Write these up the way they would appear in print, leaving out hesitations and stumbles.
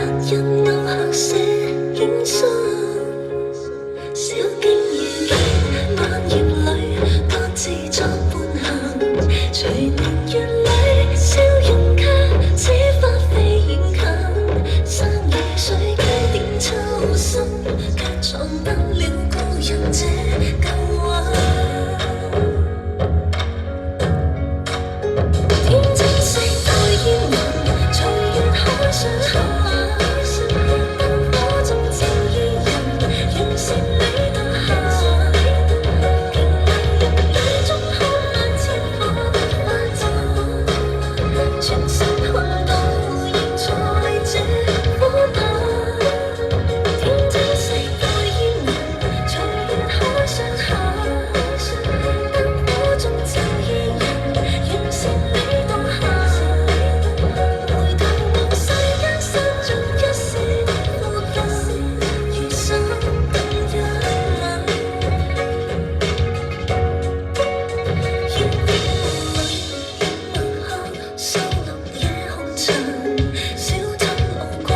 因勾刻些影相，小徑遇見萬葉裏，各自作伴行。隨年月裏，笑容卻似花飛遠近。山與水溪點秋心，卻藏不了故人這舊畫。天真世代煙雲，隨月海上下。燈火中照於人，讓善美到下。平淡人雨中看那千火花綻，全身看到現在這火把。天真世代煙雲，隨月海上下。燈火中照於人，讓善美到下。回頭望世間失盡一線，呼吸如心動一吻。煙雨裏煙霧下，掃落夜紅塵。小偷路過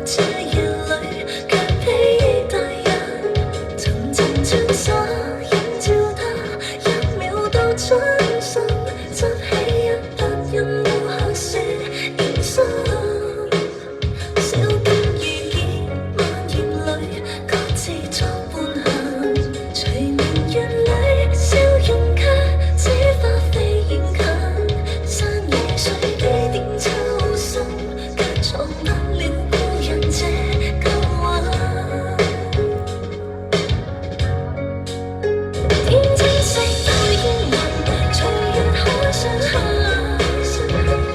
這夜裏，卻披大人。層層穿梭映照他，一秒到轉身，執起一筆印勾刻寫影相。小徑遇見萬葉裏，各自作伴行。隨年月裏，笑容卻似花飛遠近。山與水溪點秋心，卻藏不了故人這舊畫。天真世代煙雲，隨月海上下。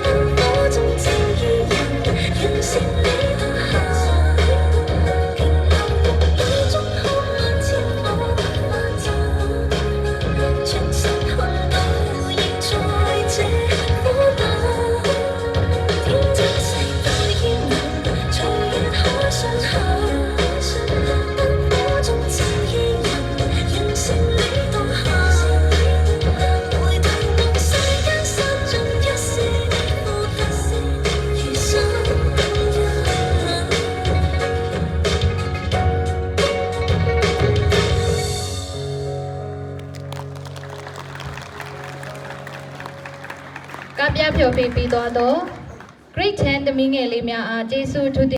燈火中照於人，讓善美到下。平淡人雨中看那千火花綻，全身看到現在這火把。天真世代煙雲，隨月海上下。燈火中照於人，讓善美到下。回頭望世間失盡一線，呼吸如心動一吻。ကပြဖြောပေးပြီးသွားတော့ Great 10 သမီးငယ်လေးများအားကျေးဇူးထူး